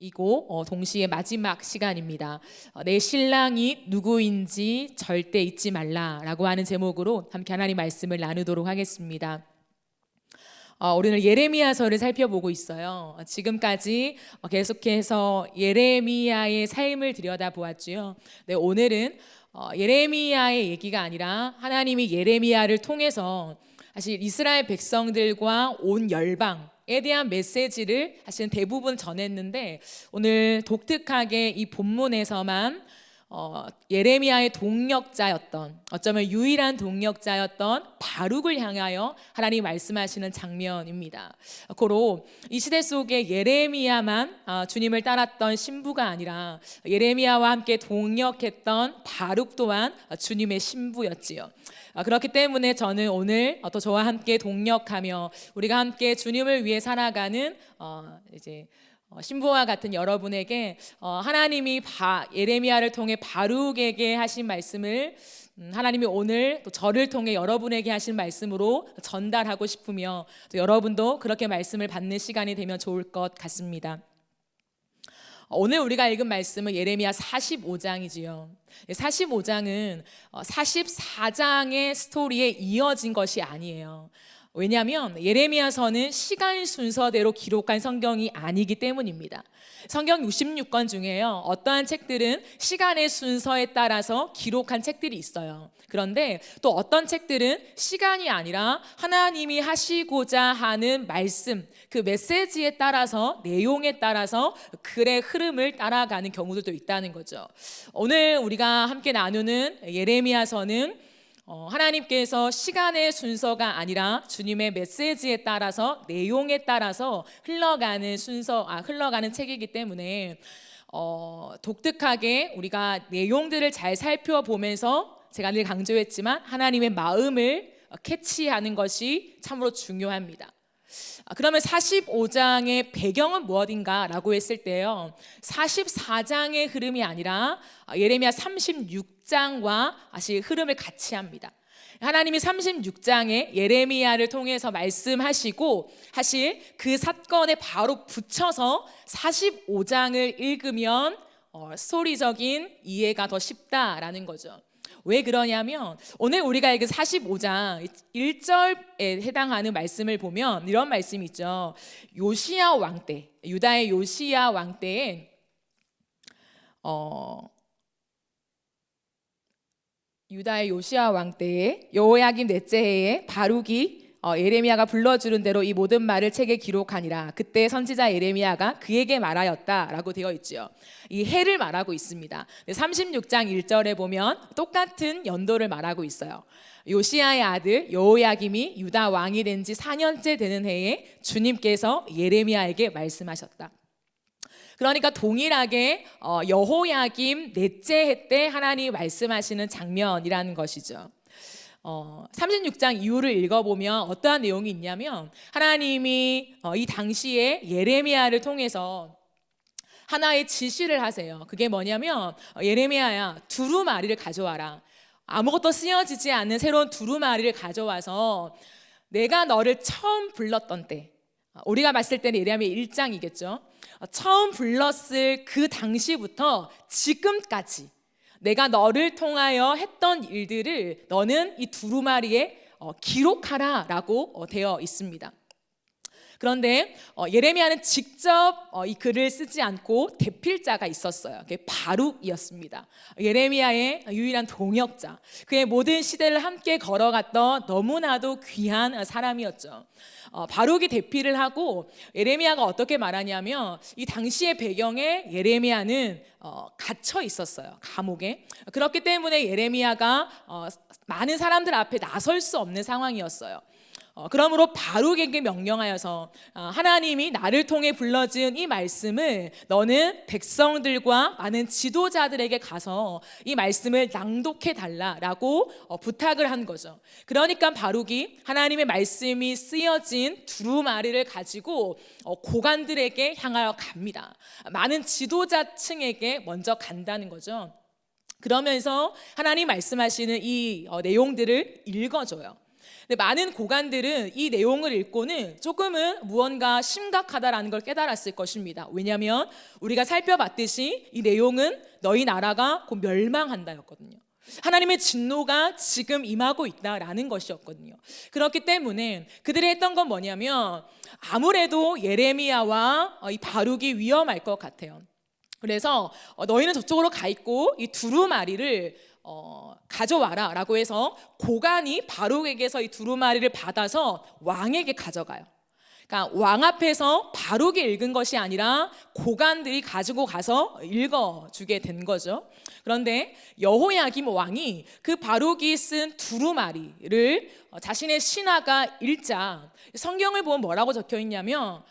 이고 동시에 마지막 시간입니다. 내 신랑이 누구인지 절대 잊지 말라라고 하는 제목으로 함께 하나님 말씀을 나누도록 하겠습니다. 우리는 예레미야서를 살펴보고 있어요. 지금까지 계속해서 예레미야의 삶을 들여다보았지요. 네, 오늘은 예레미야의 얘기가 아니라 하나님이 예레미야를 통해서 사실 이스라엘 백성들과 온 열방에 대한 메시지를 사실 대부분 전했는데, 오늘 독특하게 이 본문에서만 예레미야의 동력자였던, 어쩌면 유일한 동력자였던 바룩을 향하여 하나님이 말씀하시는 장면입니다. 고로 이 시대 속에 예레미야만 주님을 따랐던 신부가 아니라 예레미야와 함께 동력했던 바룩 또한 주님의 신부였지요. 그렇기 때문에 저는 오늘 또 저와 함께 동력하며 우리가 함께 주님을 위해 살아가는 신부와 같은 여러분에게 하나님이 예레미야를 통해 바룩에게 하신 말씀을 하나님이 오늘 또 저를 통해 여러분에게 하신 말씀으로 전달하고 싶으며, 또 여러분도 그렇게 말씀을 받는 시간이 되면 좋을 것 같습니다. 오늘 우리가 읽은 말씀은 예레미야 45장이지요. 45장은 44장의 스토리에 이어진 것이 아니에요. 왜냐하면 예레미야서는 시간 순서대로 기록한 성경이 아니기 때문입니다. 성경 66권 중에요, 어떠한 책들은 시간의 순서에 따라서 기록한 책들이 있어요. 그런데 또 어떤 책들은 시간이 아니라 하나님이 하시고자 하는 말씀, 그 메시지에 따라서, 내용에 따라서 글의 흐름을 따라가는 경우들도 있다는 거죠. 오늘 우리가 함께 나누는 예레미야서는 하나님께서 시간의 순서가 아니라 주님의 메시지에 따라서, 내용에 따라서 흘러가는 책이기 때문에 독특하게 우리가 내용들을 잘 살펴보면서, 제가 늘 강조했지만 하나님의 마음을 캐치하는 것이 참으로 중요합니다. 그러면 45장의 배경은 무엇인가라고 했을 때요, 44장의 흐름이 아니라 예레미야 36장과 다시 흐름을 같이 합니다. 하나님이 36장에 예레미야를 통해서 말씀하시고, 사실 그 사건에 바로 붙여서 45장을 읽으면 스토리적인 이해가 더 쉽다라는 거죠. 왜 그러냐면, 오늘 우리가 읽은 45장 1절에 해당하는 말씀을 보면 이런 말씀이 있죠. 요시야 왕 때, 유다의 요시야 왕 때에 여호야김 넷째 해에 바룩이 예레미야가 불러주는 대로 이 모든 말을 책에 기록하니라. 그때 선지자 예레미야가 그에게 말하였다라고 되어 있지요. 이 해를 말하고 있습니다. 36장 1절에 보면 똑같은 연도를 말하고 있어요. 요시야의 아들 여호야김이 유다 왕이 된 지 4년째 되는 해에 주님께서 예레미야에게 말씀하셨다. 그러니까 동일하게 여호야김 넷째 해 때 하나님이 말씀하시는 장면이라는 것이죠. 36장 이후를 읽어보면 어떠한 내용이 있냐면, 하나님이 이 당시에 예레미야를 통해서 하나의 지시를 하세요. 그게 뭐냐면, 예레미야야, 두루마리를 가져와라. 아무것도 쓰여지지 않는 새로운 두루마리를 가져와서 내가 너를 처음 불렀던 때, 우리가 봤을 때는 예레미야 1장이겠죠. 처음 불렀을 그 당시부터 지금까지 내가 너를 통하여 했던 일들을 너는 이 두루마리에 기록하라라고 되어 있습니다. 그런데 예레미야는 직접 이 글을 쓰지 않고 대필자가 있었어요. 그게 바룩이었습니다. 예레미야의 유일한 동역자, 그의 모든 시대를 함께 걸어갔던 너무나도 귀한 사람이었죠. 바룩이 대필을 하고, 예레미야가 어떻게 말하냐면, 이 당시의 배경에 예레미야는 갇혀 있었어요, 감옥에. 그렇기 때문에 예레미야가 많은 사람들 앞에 나설 수 없는 상황이었어요. 그러므로 바룩에게 명령하여서 하나님이 나를 통해 불러준 이 말씀을 너는 백성들과 많은 지도자들에게 가서 이 말씀을 낭독해 달라라고 부탁을 한 거죠. 그러니까 바룩이 하나님의 말씀이 쓰여진 두루마리를 가지고 고관들에게 향하여 갑니다. 많은 지도자층에게 먼저 간다는 거죠. 그러면서 하나님 말씀하시는 이 내용들을 읽어줘요. 근데 많은 고관들은 이 내용을 읽고는 조금은 무언가 심각하다라는 걸 깨달았을 것입니다. 왜냐하면 우리가 살펴봤듯이 이 내용은 너희 나라가 곧 멸망한다였거든요. 하나님의 진노가 지금 임하고 있다라는 것이었거든요. 그렇기 때문에 그들이 했던 건 뭐냐면 아무래도 예레미야와 이 바룩이 위험할 것 같아요. 그래서 너희는 저쪽으로 가 있고 이 두루마리를 가져와라 라고 해서 고관이 바룩에게서 이 두루마리를 받아서 왕에게 가져가요. 그러니까 왕 앞에서 바룩이 읽은 것이 아니라 고관들이 가지고 가서 읽어주게 된 거죠. 그런데 여호야김 왕이 그 바룩이 쓴 두루마리를 자신의 신하가 읽자 성경을 보면 뭐라고 적혀 있냐면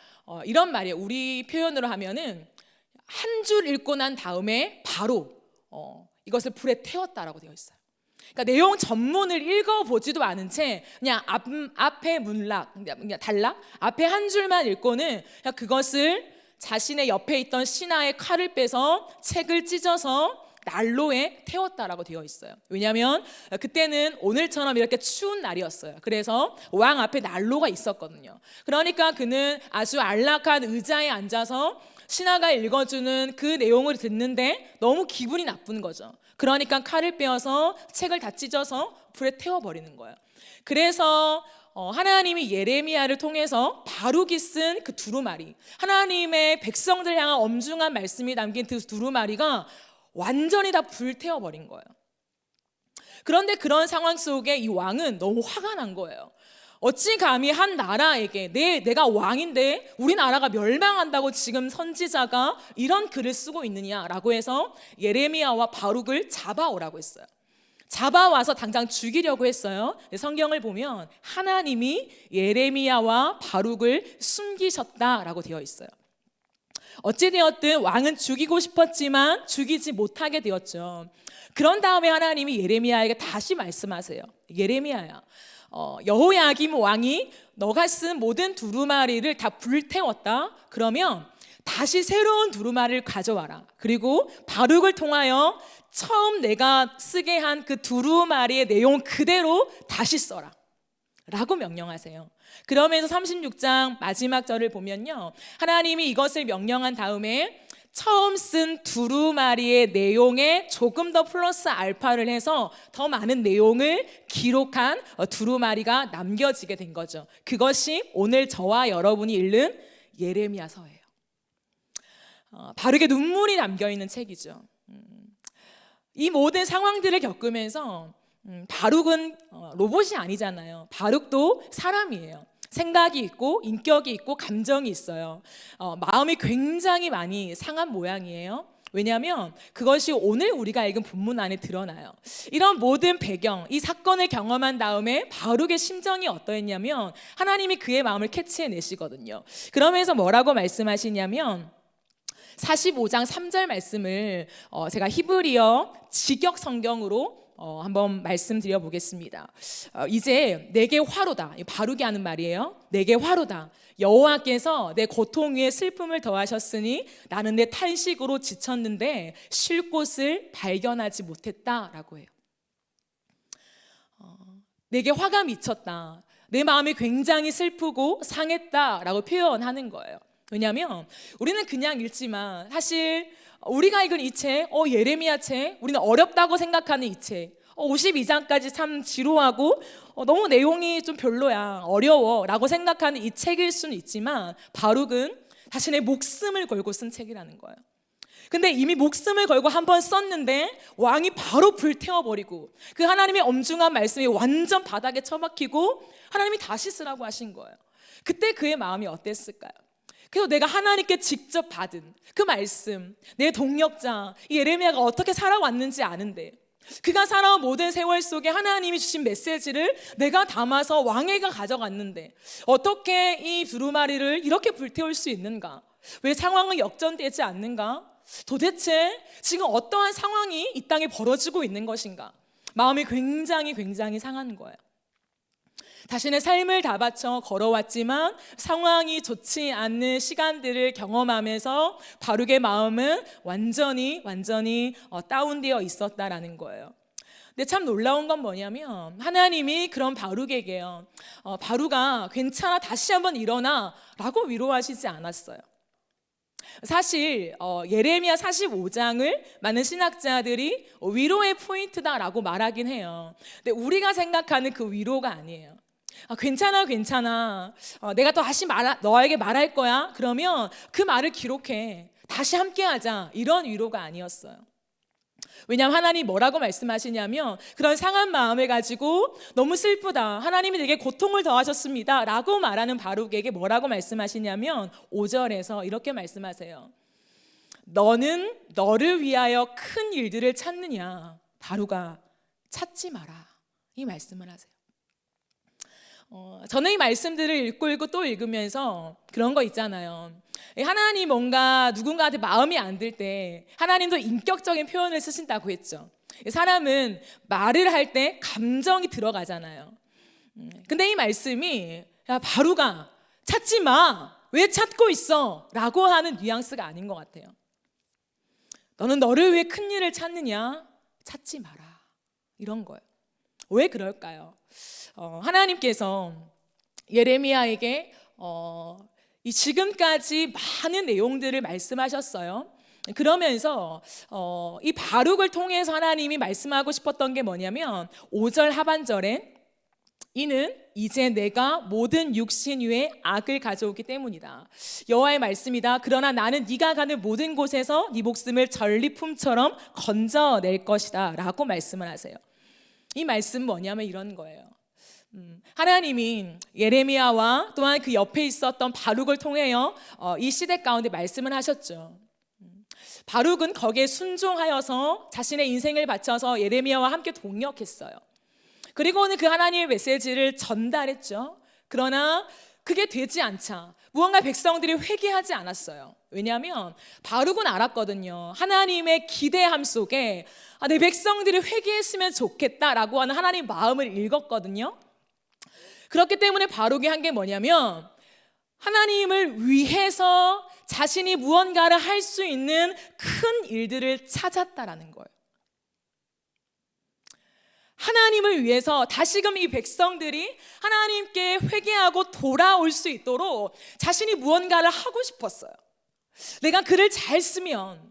이런 말이에요. 우리 표현으로 하면은 한 줄 읽고 난 다음에 바로 이것을 불에 태웠다라고 되어 있어요. 그러니까 내용 전문을 읽어보지도 않은 채 그냥 앞에 문락, 그냥 단락, 앞에 한 줄만 읽고는 그냥 그것을 자신의 옆에 있던 신하의 칼을 빼서 책을 찢어서 난로에 태웠다라고 되어 있어요. 왜냐하면 그때는 오늘처럼 이렇게 추운 날이었어요. 그래서 왕 앞에 난로가 있었거든요. 그러니까 그는 아주 안락한 의자에 앉아서 신하가 읽어주는 그 내용을 듣는데 너무 기분이 나쁜 거죠. 그러니까 칼을 빼어서 책을 다 찢어서 불에 태워버리는 거예요. 그래서 하나님이 예레미야를 통해서 바룩이 쓴 그 두루마리, 하나님의 백성들 향한 엄중한 말씀이 담긴 그 두루마리가 완전히 다 불태워버린 거예요. 그런데 그런 상황 속에 이 왕은 너무 화가 난 거예요. 어찌 감히 한 나라에게 내가 왕인데 우리나라가 멸망한다고 지금 선지자가 이런 글을 쓰고 있느냐라고 해서 예레미야와 바룩을 잡아오라고 했어요. 잡아와서 당장 죽이려고 했어요. 성경을 보면 하나님이 예레미야와 바룩을 숨기셨다라고 되어 있어요. 어찌되었든 왕은 죽이고 싶었지만 죽이지 못하게 되었죠. 그런 다음에 하나님이 예레미야에게 다시 말씀하세요. 예레미야야, 여호야김 왕이 너가 쓴 모든 두루마리를 다 불태웠다. 그러면 다시 새로운 두루마리를 가져와라. 그리고 바룩을 통하여 처음 내가 쓰게 한 그 두루마리의 내용 그대로 다시 써라 라고 명령하세요. 그러면서 36장 마지막 절을 보면요, 하나님이 이것을 명령한 다음에 처음 쓴 두루마리의 내용에 조금 더 플러스 알파를 해서 더 많은 내용을 기록한 두루마리가 남겨지게 된 거죠. 그것이 오늘 저와 여러분이 읽는 예레미야서예요. 바룩의 눈물이 남겨있는 책이죠. 이 모든 상황들을 겪으면서 바룩은 로봇이 아니잖아요. 바룩도 사람이에요. 생각이 있고 인격이 있고 감정이 있어요. 마음이 굉장히 많이 상한 모양이에요. 왜냐하면 그것이 오늘 우리가 읽은 본문 안에 드러나요. 이런 모든 배경, 이 사건을 경험한 다음에 바룩의 심정이 어떠했냐면 하나님이 그의 마음을 캐치해내시거든요. 그러면서 뭐라고 말씀하시냐면 45장 3절 말씀을 제가 히브리어 직역 성경으로 한번 말씀드려 보겠습니다. 이제 내게 화로다. 바룩이 하는 말이에요. 내게 화로다. 여호와께서 내 고통 위에 슬픔을 더하셨으니 나는 내 탄식으로 지쳤는데 쉴 곳을 발견하지 못했다라고 해요. 내게 화가 미쳤다. 내 마음이 굉장히 슬프고 상했다라고 표현하는 거예요. 왜냐하면 우리는 그냥 읽지만 사실 우리가 읽은 이 책, 예레미야 책, 우리는 어렵다고 생각하는 이 책, 52장까지 참 지루하고 너무 내용이 좀 별로야, 어려워 라고 생각하는 이 책일 수는 있지만 바룩은 자신의 목숨을 걸고 쓴 책이라는 거예요. 근데 이미 목숨을 걸고 한 번 썼는데 왕이 바로 불태워버리고 그 하나님의 엄중한 말씀이 완전 바닥에 처박히고 하나님이 다시 쓰라고 하신 거예요. 그때 그의 마음이 어땠을까요? 그래서 내가 하나님께 직접 받은 그 말씀, 내 동력자 예레미야가 어떻게 살아왔는지 아는데, 그가 살아온 모든 세월 속에 하나님이 주신 메시지를 내가 담아서 왕에게 가져갔는데 어떻게 이 두루마리를 이렇게 불태울 수 있는가? 왜 상황은 역전되지 않는가? 도대체 지금 어떠한 상황이 이 땅에 벌어지고 있는 것인가? 마음이 굉장히 상한 거예요. 자신의 삶을 다 바쳐 걸어왔지만 상황이 좋지 않는 시간들을 경험하면서 바룩의 마음은 완전히 다운되어 있었다라는 거예요. 근데 참 놀라운 건 뭐냐면 하나님이 그런 바룩에게요, 바룩아 괜찮아, 다시 한번 일어나 라고 위로하시지 않았어요. 사실 예레미야 45장을 많은 신학자들이 위로의 포인트다라고 말하긴 해요. 근데 우리가 생각하는 그 위로가 아니에요. 괜찮아 괜찮아, 내가 또 다시 너에게 말할 거야. 그러면 그 말을 기록해, 다시 함께하자, 이런 위로가 아니었어요. 왜냐하면 하나님 뭐라고 말씀하시냐면, 그런 상한 마음을 가지고 너무 슬프다, 하나님이 내게 고통을 더하셨습니다 라고 말하는 바룩에게 뭐라고 말씀하시냐면 5절에서 이렇게 말씀하세요. 너는 너를 위하여 큰 일들을 찾느냐, 바룩아 찾지 마라, 이 말씀을 하세요. 저는 이 말씀들을 읽고 또 읽으면서 그런 거 있잖아요. 하나님 뭔가 누군가한테 마음이 안 들 때 하나님도 인격적인 표현을 쓰신다고 했죠. 사람은 말을 할 때 감정이 들어가잖아요. 근데 이 말씀이 야 바룩아 찾지 마, 왜 찾고 있어? 라고 하는 뉘앙스가 아닌 것 같아요. 너는 너를 위해 큰 일을 찾느냐, 찾지 마라, 이런 거예요. 왜 그럴까요? 하나님께서 예레미야에게 이 지금까지 많은 내용들을 말씀하셨어요. 그러면서 이 바룩을 통해서 하나님이 말씀하고 싶었던 게 뭐냐면 5절 하반절에 이는 이제 내가 모든 육신 위에 악을 가져오기 때문이다. 여호와의 말씀이다. 그러나 나는 네가 가는 모든 곳에서 네 목숨을 전리품처럼 건져낼 것이다 라고 말씀을 하세요. 이 말씀 뭐냐면 이런 거예요. 하나님이 예레미야와 또한 그 옆에 있었던 바룩을 통하여 이 시대 가운데 말씀을 하셨죠. 바룩은 거기에 순종하여서 자신의 인생을 바쳐서 예레미야와 함께 동역했어요. 그리고는 그 하나님의 메시지를 전달했죠. 그러나 그게 되지 않자 무언가 백성들이 회개하지 않았어요. 왜냐하면 바룩은 알았거든요. 하나님의 기대함 속에 내 백성들이 회개했으면 좋겠다라고 하는 하나님의 마음을 읽었거든요. 그렇기 때문에 바룩이 한 게 뭐냐면 하나님을 위해서 자신이 무언가를 할 수 있는 큰 일들을 찾았다라는 거예요. 하나님을 위해서 다시금 이 백성들이 하나님께 회개하고 돌아올 수 있도록 자신이 무언가를 하고 싶었어요. 내가 글을 잘 쓰면,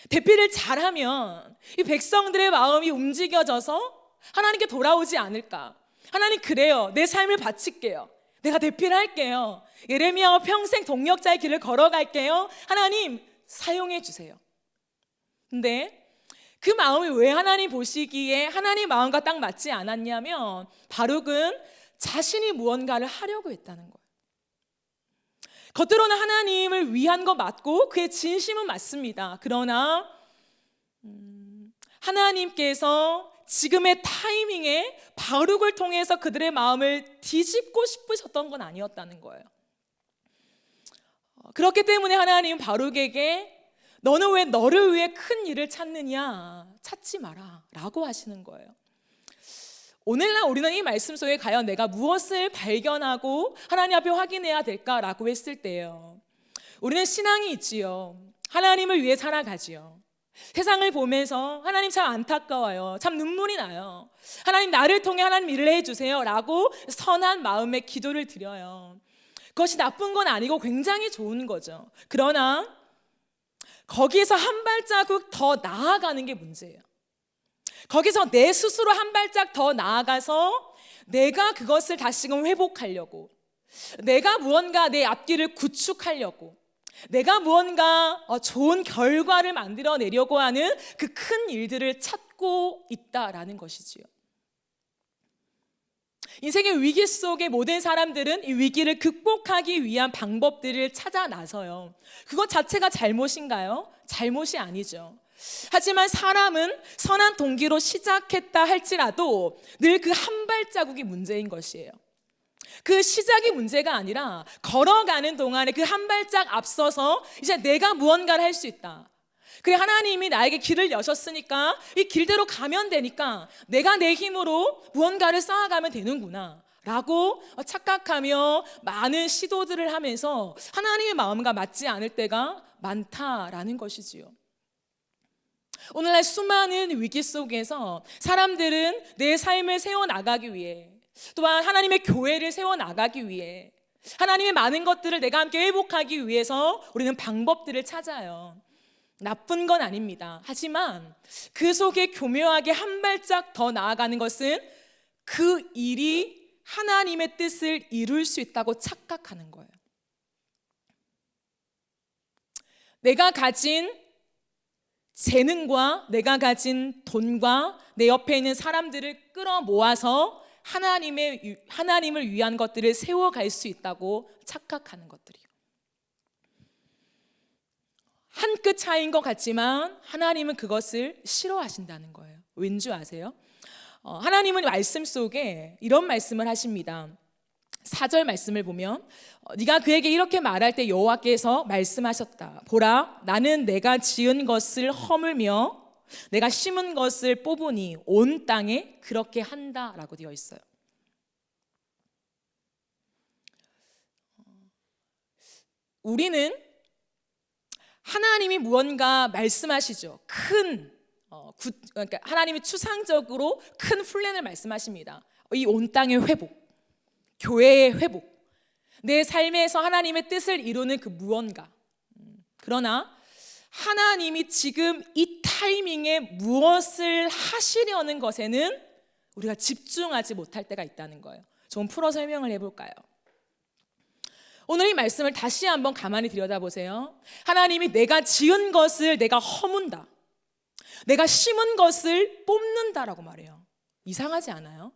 대피를 잘하면 이 백성들의 마음이 움직여져서 하나님께 돌아오지 않을까. 하나님 그래요, 내 삶을 바칠게요, 내가 대피를 할게요, 예레미야와 평생 동역자의 길을 걸어갈게요, 하나님 사용해 주세요. 근데 그 마음이 왜 하나님 보시기에 하나님 마음과 딱 맞지 않았냐면 바룩은 자신이 무언가를 하려고 했다는 거예요. 겉으로는 하나님을 위한 거 맞고 그의 진심은 맞습니다. 그러나 하나님께서 지금의 타이밍에 바룩을 통해서 그들의 마음을 뒤집고 싶으셨던 건 아니었다는 거예요. 그렇기 때문에 하나님은 바룩에게 너는 왜 너를 위해 큰 일을 찾느냐, 찾지 마라 라고 하시는 거예요. 오늘날 우리는 이 말씀 속에 과연 내가 무엇을 발견하고 하나님 앞에 확인해야 될까라고 했을 때요, 우리는 신앙이 있지요. 하나님을 위해 살아가지요. 세상을 보면서 하나님 참 안타까워요, 참 눈물이 나요, 하나님 나를 통해 하나님 일을 해주세요 라고 선한 마음의 기도를 드려요. 그것이 나쁜 건 아니고 굉장히 좋은 거죠. 그러나 거기에서 한 발자국 더 나아가는 게 문제예요. 거기서 내 스스로 한 발짝 더 나아가서 내가 그것을 다시금 회복하려고, 내가 무언가 내 앞길을 구축하려고, 내가 무언가 좋은 결과를 만들어내려고 하는 그 큰 일들을 찾고 있다라는 것이지요. 인생의 위기 속에 모든 사람들은 이 위기를 극복하기 위한 방법들을 찾아 나서요. 그것 자체가 잘못인가요? 잘못이 아니죠. 하지만 사람은 선한 동기로 시작했다 할지라도 늘 그 한 발자국이 문제인 것이에요. 그 시작이 문제가 아니라 걸어가는 동안에 그 한 발짝 앞서서 이제 내가 무언가를 할 수 있다. 그래, 하나님이 나에게 길을 여셨으니까 이 길대로 가면 되니까 내가 내 힘으로 무언가를 쌓아가면 되는구나 라고 착각하며 많은 시도들을 하면서 하나님의 마음과 맞지 않을 때가 많다라는 것이지요. 오늘날 수많은 위기 속에서 사람들은 내 삶을 세워나가기 위해, 또한 하나님의 교회를 세워나가기 위해, 하나님의 많은 것들을 내가 함께 회복하기 위해서 우리는 방법들을 찾아요. 나쁜 건 아닙니다. 하지만 그 속에 교묘하게 한 발짝 더 나아가는 것은 그 일이 하나님의 뜻을 이룰 수 있다고 착각하는 거예요. 내가 가진 재능과 내가 가진 돈과 내 옆에 있는 사람들을 끌어모아서 하나님을 위한 것들을 세워갈 수 있다고 착각하는 것들이요. 한 끗 차이인 것 같지만 하나님은 그것을 싫어하신다는 거예요. 왠지 아세요? 하나님은 말씀 속에 이런 말씀을 하십니다. 4절 말씀을 보면 네가 그에게 이렇게 말할 때 여호와께서 말씀하셨다. 보라, 나는 내가 지은 것을 허물며 내가 심은 것을 뽑으니 온 땅에 그렇게 한다라고 되어 있어요. 우리는 하나님이 무언가 말씀하시죠. 그러니까 하나님이 추상적으로 큰 플랜을 말씀하십니다. 이 온 땅의 회복, 교회의 회복, 내 삶에서 하나님의 뜻을 이루는 그 무언가. 그러나 하나님이 지금 이 타이밍에 무엇을 하시려는 것에는 우리가 집중하지 못할 때가 있다는 거예요. 좀 풀어 설명을 해볼까요? 오늘 이 말씀을 다시 한번 가만히 들여다보세요. 하나님이 내가 지은 것을 내가 허문다, 내가 심은 것을 뽑는다라고 말해요. 이상하지 않아요?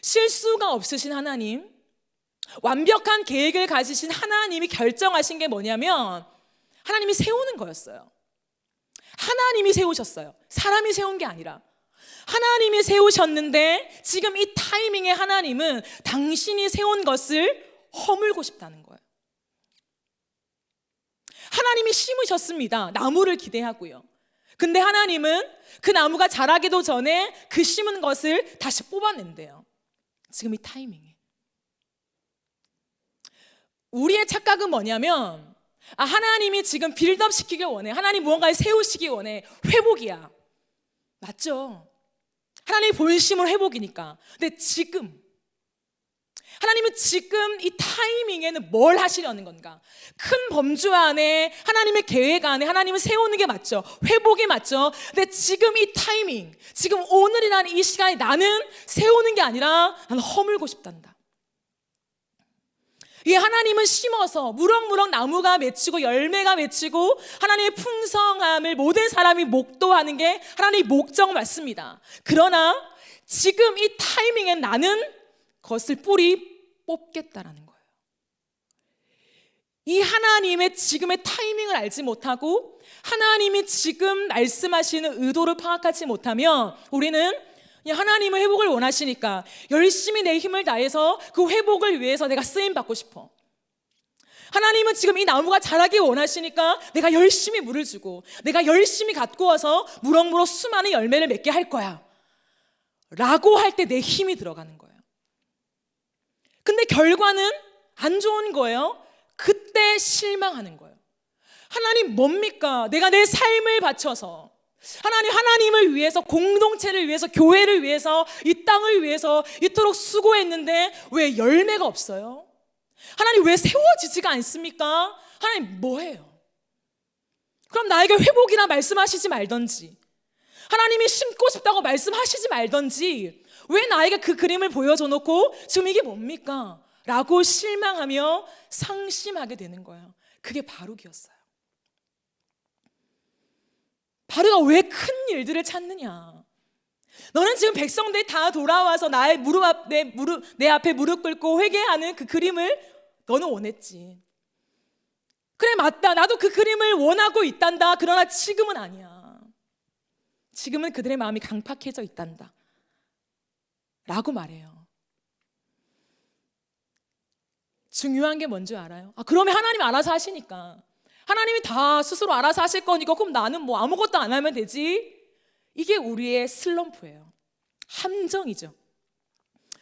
실수가 없으신 하나님, 완벽한 계획을 가지신 하나님이 결정하신 게 뭐냐면 하나님이 세우는 거였어요. 하나님이 세우셨어요. 사람이 세운 게 아니라 하나님이 세우셨는데 지금 이 타이밍에 하나님은 당신이 세운 것을 허물고 싶다는 거예요. 하나님이 심으셨습니다. 나무를 기대하고요. 근데 하나님은 그 나무가 자라기도 전에 그 심은 것을 다시 뽑아낸대요. 지금 이 타이밍에. 우리의 착각은 뭐냐면 하나님이 지금 빌드업 시키길 원해. 하나님 무언가를 세우시기 원해. 회복이야. 맞죠? 하나님의 본심으로 회복이니까. 근데 지금 하나님은 지금 이 타이밍에는 뭘 하시려는 건가? 큰 범주 안에 하나님의 계획 안에 하나님을 세우는 게 맞죠. 회복이 맞죠. 근데 지금 이 타이밍, 지금 오늘이라는 이 시간에 나는 세우는 게 아니라 나는 허물고 싶단다. 이 하나님은 심어서 무럭무럭 나무가 맺히고 열매가 맺히고 하나님의 풍성함을 모든 사람이 목도하는 게 하나님의 목적 맞습니다. 그러나 지금 이 타이밍에 나는 그것을 뿌리 뽑겠다라는 거예요. 이 하나님의 지금의 타이밍을 알지 못하고 하나님이 지금 말씀하시는 의도를 파악하지 못하면 우리는 하나님의 회복을 원하시니까 열심히 내 힘을 다해서 그 회복을 위해서 내가 쓰임받고 싶어. 하나님은 지금 이 나무가 자라기 원하시니까 내가 열심히 물을 주고 내가 열심히 갖고 와서 무럭무럭 수많은 열매를 맺게 할 거야 라고 할 때 내 힘이 들어가는 거예요. 근데 결과는 안 좋은 거예요. 그때 실망하는 거예요. 하나님 뭡니까? 내가 내 삶을 바쳐서 하나님을 위해서, 공동체를 위해서, 교회를 위해서, 이 땅을 위해서 이토록 수고했는데 왜 열매가 없어요? 하나님 왜 세워지지가 않습니까? 하나님 뭐해요? 그럼 나에게 회복이나 말씀하시지 말던지, 하나님이 심고 싶다고 말씀하시지 말던지, 왜 나에게 그 그림을 보여줘 놓고 지금 이게 뭡니까? 라고 실망하며 상심하게 되는 거예요. 그게 바룩이었어요. 바룩아 왜 큰 일들을 찾느냐? 너는 지금 백성들이 다 돌아와서 내 앞에 무릎 꿇고 회개하는 그 그림을 너는 원했지. 그래 맞다, 나도 그 그림을 원하고 있단다. 그러나 지금은 아니야. 지금은 그들의 마음이 강팍해져 있단다 라고 말해요. 중요한 게 뭔지 알아요? 그러면 하나님 알아서 하시니까, 하나님이 다 스스로 알아서 하실 거니까 그럼 나는 뭐 아무것도 안 하면 되지. 이게 우리의 슬럼프예요. 함정이죠.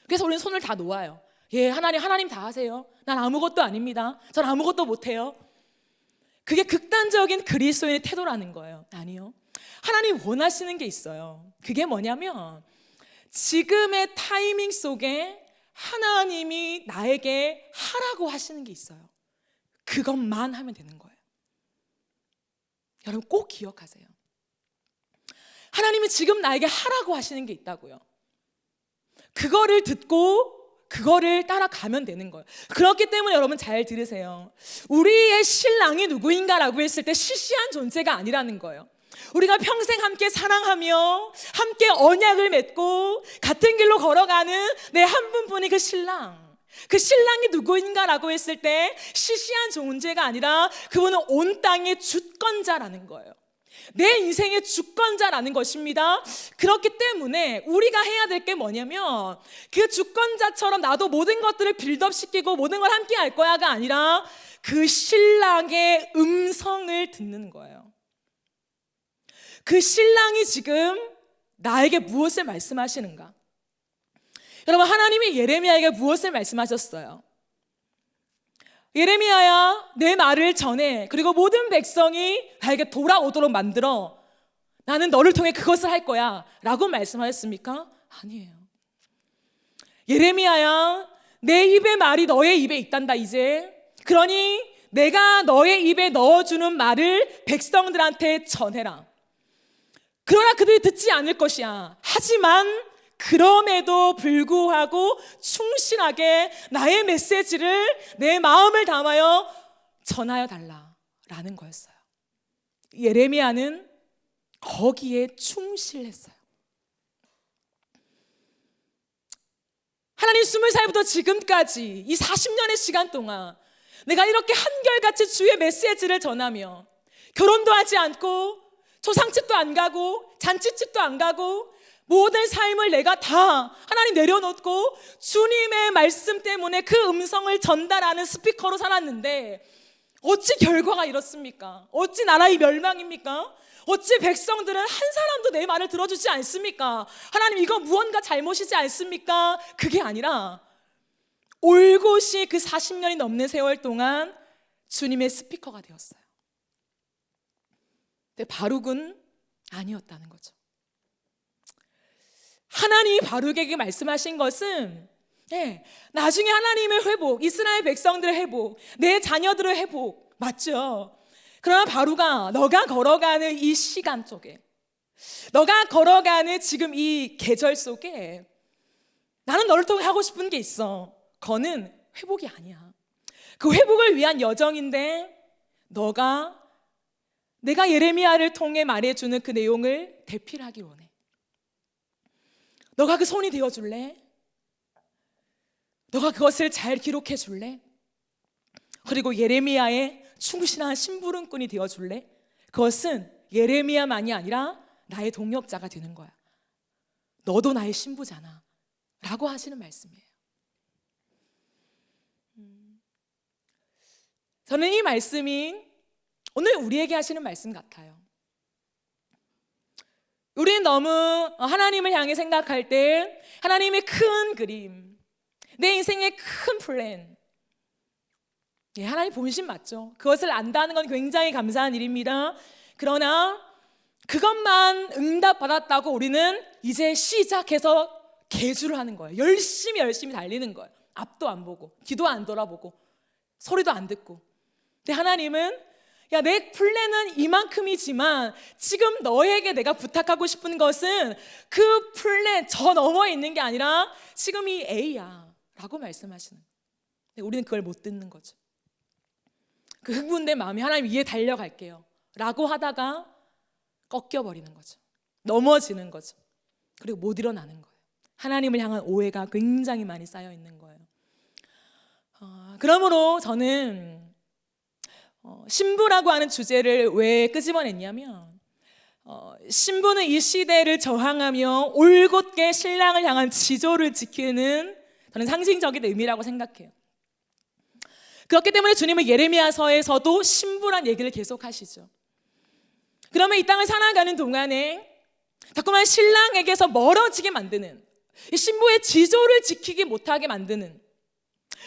그래서 우리는 손을 다 놓아요. 예, 하나님 다 하세요. 난 아무것도 아닙니다. 전 아무것도 못해요. 그게 극단적인 그리스도인의 태도라는 거예요. 아니요. 하나님 원하시는 게 있어요. 그게 뭐냐면 지금의 타이밍 속에 하나님이 나에게 하라고 하시는 게 있어요. 그것만 하면 되는 거예요. 여러분 꼭 기억하세요. 하나님이 지금 나에게 하라고 하시는 게 있다고요. 그거를 듣고 그거를 따라가면 되는 거예요. 그렇기 때문에 여러분 잘 들으세요. 우리의 신랑이 누구인가라고 했을 때 시시한 존재가 아니라는 거예요. 우리가 평생 함께 사랑하며 함께 언약을 맺고 같은 길로 걸어가는 내 한 분뿐이 그 신랑. 그 신랑이 누구인가라고 했을 때 시시한 존재가 아니라 그분은 온 땅의 주권자라는 거예요. 내 인생의 주권자라는 것입니다. 그렇기 때문에 우리가 해야 될 게 뭐냐면 그 주권자처럼 나도 모든 것들을 빌드업시키고 모든 걸 함께 할 거야가 아니라 그 신랑의 음성을 듣는 거예요. 그 신랑이 지금 나에게 무엇을 말씀하시는가? 여러분 하나님이 예레미야에게 무엇을 말씀하셨어요? 예레미야야 내 말을 전해. 그리고 모든 백성이 나에게 돌아오도록 만들어. 나는 너를 통해 그것을 할 거야 라고 말씀하셨습니까? 아니에요. 예레미야야 내 입의 말이 너의 입에 있단다 이제. 그러니 내가 너의 입에 넣어주는 말을 백성들한테 전해라. 그러나 그들이 듣지 않을 것이야. 하지만 그럼에도 불구하고 충실하게 나의 메시지를 내 마음을 담아여 전하여 달라라는 거였어요. 예레미야는 거기에 충실했어요. 하나님 20살부터 지금까지 이 40년의 시간 동안 내가 이렇게 한결같이 주의 메시지를 전하며 결혼도 하지 않고 초상집도 안 가고 잔치집도 안 가고 모든 삶을 내가 다 하나님 내려놓고 주님의 말씀 때문에 그 음성을 전달하는 스피커로 살았는데 어찌 결과가 이렇습니까? 어찌 나라의 멸망입니까? 어찌 백성들은 한 사람도 내 말을 들어주지 않습니까? 하나님 이거 무언가 잘못이지 않습니까? 그게 아니라 올곧이 그 40년이 넘는 세월 동안 주님의 스피커가 되었어요. 근데 바룩은 아니었다는 거죠. 하나님이 바룩에게 말씀하신 것은 나중에 하나님의 회복, 이스라엘 백성들의 회복, 내 자녀들의 회복 맞죠? 그러나 바룩아 너가 걸어가는 이 시간 속에, 너가 걸어가는 지금 이 계절 속에 나는 너를 통해 하고 싶은 게 있어. 그거는 회복이 아니야. 그 회복을 위한 여정인데 내가 예레미야를 통해 말해주는 그 내용을 대필하기 원해. 너가 그 손이 되어줄래? 너가 그것을 잘 기록해 줄래? 그리고 예레미야의 충실한 심부름꾼이 되어줄래? 그것은 예레미야만이 아니라 나의 동역자가 되는 거야. 너도 나의 신부잖아 라고 하시는 말씀이에요. 저는 이 말씀이 오늘 우리에게 하시는 말씀 같아요. 우리는 너무 하나님을 향해 생각할 때 하나님의 큰 그림, 내 인생의 큰 플랜, 하나님 본심 맞죠? 그것을 안다는 건 굉장히 감사한 일입니다. 그러나 그것만 응답받았다고 우리는 이제 시작해서 계주를 하는 거예요. 열심히 달리는 거예요. 앞도 안 보고 뒤도 안 돌아보고 소리도 안 듣고. 근데 하나님은 내 플랜은 이만큼이지만 지금 너에게 내가 부탁하고 싶은 것은 그 플랜 저 너머에 있는 게 아니라 지금 이 A야 라고 말씀하시는 거예요. 근데 우리는 그걸 못 듣는 거죠. 그 흥분된 마음이 하나님 위에 달려갈게요 라고 하다가 꺾여버리는 거죠. 넘어지는 거죠. 그리고 못 일어나는 거예요. 하나님을 향한 오해가 굉장히 많이 쌓여 있는 거예요. 그러므로 저는 신부라고 하는 주제를 왜 끄집어냈냐면 신부는 이 시대를 저항하며 올곧게 신랑을 향한 지조를 지키는 저는 상징적인 의미라고 생각해요. 그렇기 때문에 주님은 예레미야서에서도 신부란 얘기를 계속 하시죠. 그러면 이 땅을 살아가는 동안에 자꾸만 신랑에게서 멀어지게 만드는, 이 신부의 지조를 지키지 못하게 만드는,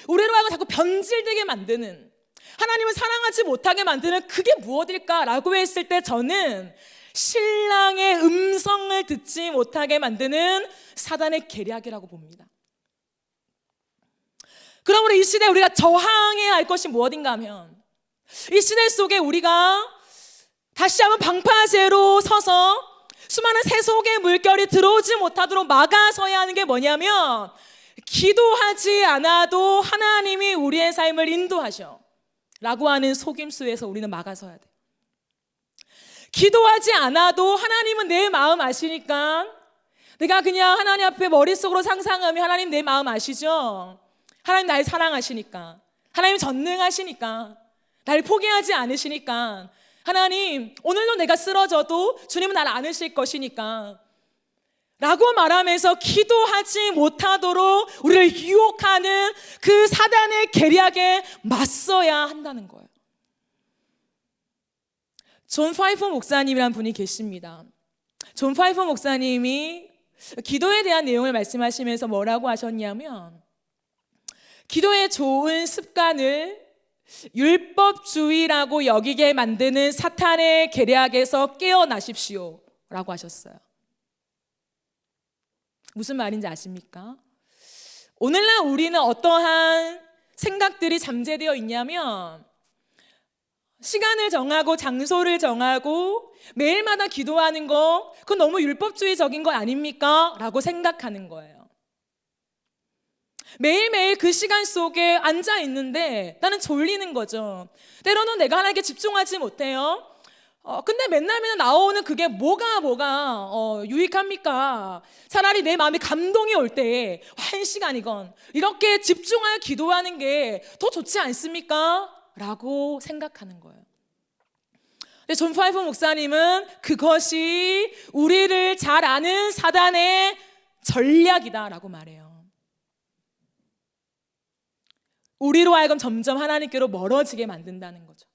우리로 하여금 자꾸 변질되게 만드는, 하나님을 사랑하지 못하게 만드는 그게 무엇일까라고 했을 때 저는 신랑의 음성을 듣지 못하게 만드는 사단의 계략이라고 봅니다. 그러므로 이 시대에 우리가 저항해야 할 것이 무엇인가 하면, 이 시대 속에 우리가 다시 한번 방파제로 서서 수많은 세속의 물결이 들어오지 못하도록 막아서야 하는 게 뭐냐면, 기도하지 않아도 하나님이 우리의 삶을 인도하셔 라고 하는 속임수에서 우리는 막아서야 돼. 기도하지 않아도 하나님은 내 마음 아시니까, 내가 그냥 하나님 앞에 머릿속으로 상상하면 하나님 내 마음 아시죠? 하나님 날 사랑하시니까, 하나님 전능하시니까, 날 포기하지 않으시니까, 하나님 오늘도 내가 쓰러져도 주님은 날 안으실 것이니까 라고 말하면서 기도하지 못하도록 우리를 유혹하는 그 사단의 계략에 맞서야 한다는 거예요. 존 파이퍼 목사님이라는 분이 계십니다. 존 파이퍼 목사님이 기도에 대한 내용을 말씀하시면서 뭐라고 하셨냐면, 기도의 좋은 습관을 율법주의라고 여기게 만드는 사탄의 계략에서 깨어나십시오 라고 하셨어요. 무슨 말인지 아십니까? 오늘날 우리는 어떠한 생각들이 잠재되어 있냐면, 시간을 정하고 장소를 정하고 매일마다 기도하는 거, 그건 너무 율법주의적인 거 아닙니까? 라고 생각하는 거예요. 매일매일 그 시간 속에 앉아 있는데 나는 졸리는 거죠. 때로는 내가 하나님께 집중하지 못해요. 근데 맨날 나오는 그게 뭐가 유익합니까? 차라리 내 마음에 감동이 올 때 1시간이건 이렇게 집중하여 기도하는 게 더 좋지 않습니까? 라고 생각하는 거예요. 근데 존 파이퍼 목사님은 그것이 우리를 잘 아는 사단의 전략이다라고 말해요. 우리로 하여금 점점 하나님께로 멀어지게 만든다는 거죠.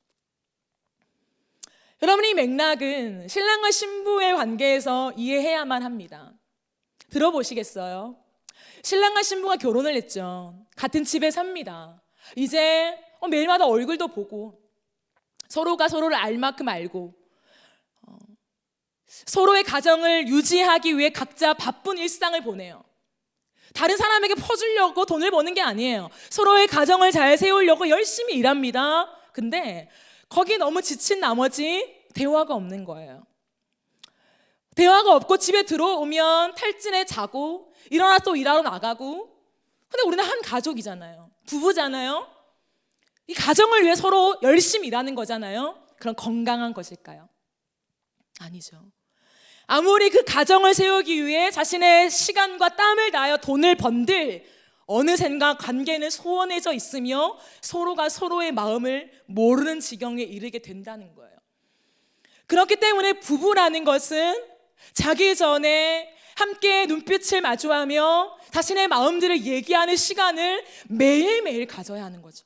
여러분, 이 맥락은 신랑과 신부의 관계에서 이해해야만 합니다. 들어보시겠어요? 신랑과 신부가 결혼을 했죠. 같은 집에 삽니다. 이제 매일마다 얼굴도 보고 서로가 서로를 알 만큼 알고 서로의 가정을 유지하기 위해 각자 바쁜 일상을 보내요. 다른 사람에게 퍼주려고 돈을 버는 게 아니에요. 서로의 가정을 잘 세우려고 열심히 일합니다. 근데 거기 너무 지친 나머지 대화가 없는 거예요. 대화가 없고 집에 들어오면 탈진해 자고 일어나 또 일하러 나가고. 근데 우리는 한 가족이잖아요. 부부잖아요. 이 가정을 위해 서로 열심히 일하는 거잖아요. 그럼 건강한 것일까요? 아니죠. 아무리 그 가정을 세우기 위해 자신의 시간과 땀을 다하여 돈을 번들 어느샌가 관계는 소원해져 있으며 서로가 서로의 마음을 모르는 지경에 이르게 된다는 거예요. 그렇기 때문에 부부라는 것은 자기 전에 함께 눈빛을 마주하며 자신의 마음들을 얘기하는 시간을 매일매일 가져야 하는 거죠.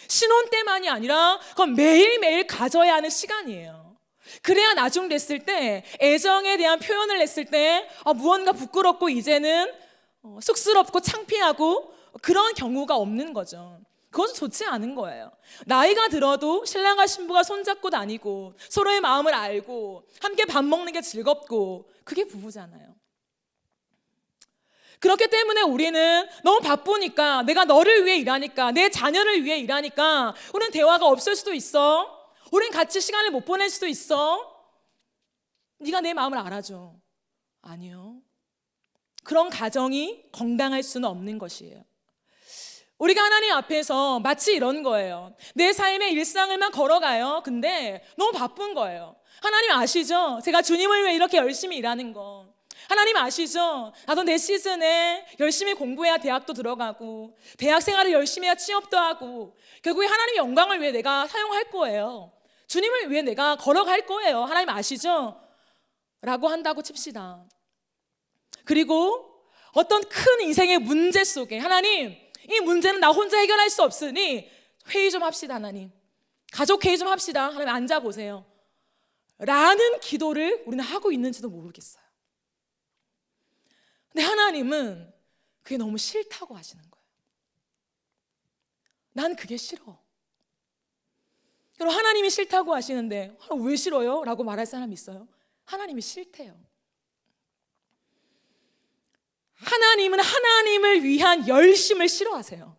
신혼 때만이 아니라 그건 매일매일 가져야 하는 시간이에요. 그래야 나중 됐을 때 애정에 대한 표현을 했을 때 무언가 부끄럽고 이제는 쑥스럽고 창피하고 그런 경우가 없는 거죠. 그것은 좋지 않은 거예요. 나이가 들어도 신랑과 신부가 손잡고 다니고 서로의 마음을 알고 함께 밥 먹는 게 즐겁고 그게 부부잖아요. 그렇기 때문에 우리는 너무 바쁘니까, 내가 너를 위해 일하니까, 내 자녀를 위해 일하니까 우리는 대화가 없을 수도 있어. 우린 같이 시간을 못 보낼 수도 있어. 네가 내 마음을 알아줘. 아니요. 그런 가정이 건강할 수는 없는 것이에요. 우리가 하나님 앞에서 마치 이런 거예요. 내 삶의 일상을만 걸어가요. 근데 너무 바쁜 거예요. 하나님 아시죠? 제가 주님을 위해 이렇게 열심히 일하는 거. 하나님 아시죠? 나도 내 시즌에 열심히 공부해야 대학도 들어가고 대학 생활을 열심히 해야 취업도 하고 결국에 하나님의 영광을 위해 내가 사용할 거예요. 주님을 위해 내가 걸어갈 거예요. 하나님 아시죠? 라고 한다고 칩시다. 그리고 어떤 큰 인생의 문제 속에 하나님, 이 문제는 나 혼자 해결할 수 없으니 회의 좀 합시다. 하나님, 가족 회의 좀 합시다. 하나님 앉아보세요 라는 기도를 우리는 하고 있는지도 모르겠어요. 근데 하나님은 그게 너무 싫다고 하시는 거예요. 난 그게 싫어. 그럼 하나님이 싫다고 하시는데 왜 싫어요? 라고 말할 사람 있어요? 하나님이 싫대요. 하나님은 하나님을 위한 열심을 싫어하세요.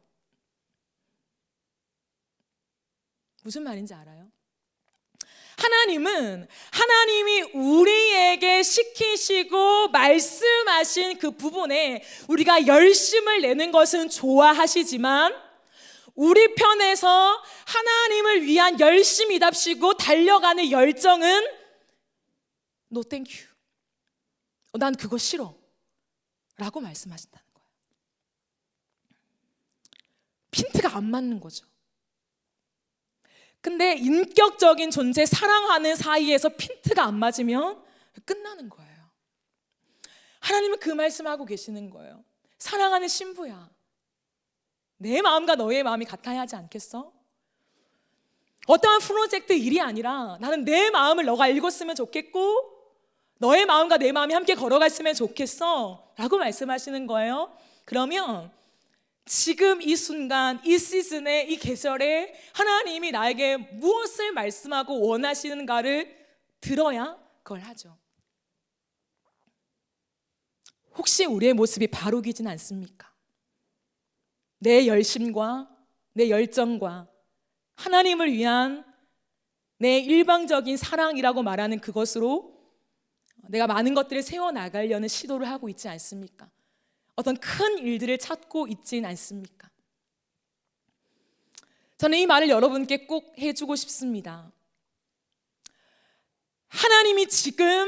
무슨 말인지 알아요? 하나님은 하나님이 우리에게 시키시고 말씀하신 그 부분에 우리가 열심을 내는 것은 좋아하시지만 우리 편에서 하나님을 위한 열심이답시고 달려가는 열정은 No thank you. 난 그거 싫어 라고 말씀하신다는 거예요. 핀트가 안 맞는 거죠. 근데 인격적인 존재, 사랑하는 사이에서 핀트가 안 맞으면 끝나는 거예요. 하나님은 그 말씀하고 계시는 거예요. 사랑하는 신부야, 내 마음과 너의 마음이 같아야 하지 않겠어? 어떠한 프로젝트 일이 아니라 나는 내 마음을 너가 읽었으면 좋겠고 너의 마음과 내 마음이 함께 걸어갔으면 좋겠어 라고 말씀하시는 거예요. 그러면 지금 이 순간, 이 시즌에, 이 계절에 하나님이 나에게 무엇을 말씀하고 원하시는가를 들어야 그걸 하죠. 혹시 우리의 모습이 바로기진 않습니까? 내 열심과 내 열정과 하나님을 위한 내 일방적인 사랑이라고 말하는 그것으로 내가 많은 것들을 세워나가려는 시도를 하고 있지 않습니까? 어떤 큰 일들을 찾고 있진 않습니까? 저는 이 말을 여러분께 꼭 해주고 싶습니다. 하나님이 지금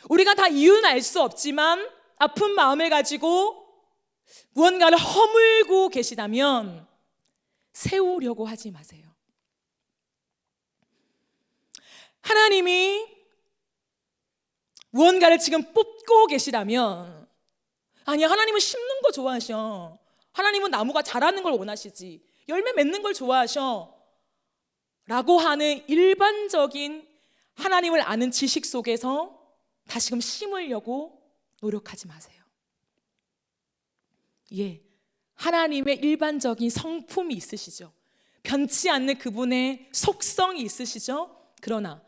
우리가 다 이유는 알 수 없지만 아픈 마음을 가지고 무언가를 허물고 계시다면 세우려고 하지 마세요. 하나님이 무언가를 지금 뽑고 계시다면, 아니 하나님은 심는 거 좋아하셔, 하나님은 나무가 자라는 걸 원하시지, 열매 맺는 걸 좋아하셔 라고 하는 일반적인 하나님을 아는 지식 속에서 다시금 심으려고 노력하지 마세요. 예, 하나님의 일반적인 성품이 있으시죠. 변치 않는 그분의 속성이 있으시죠. 그러나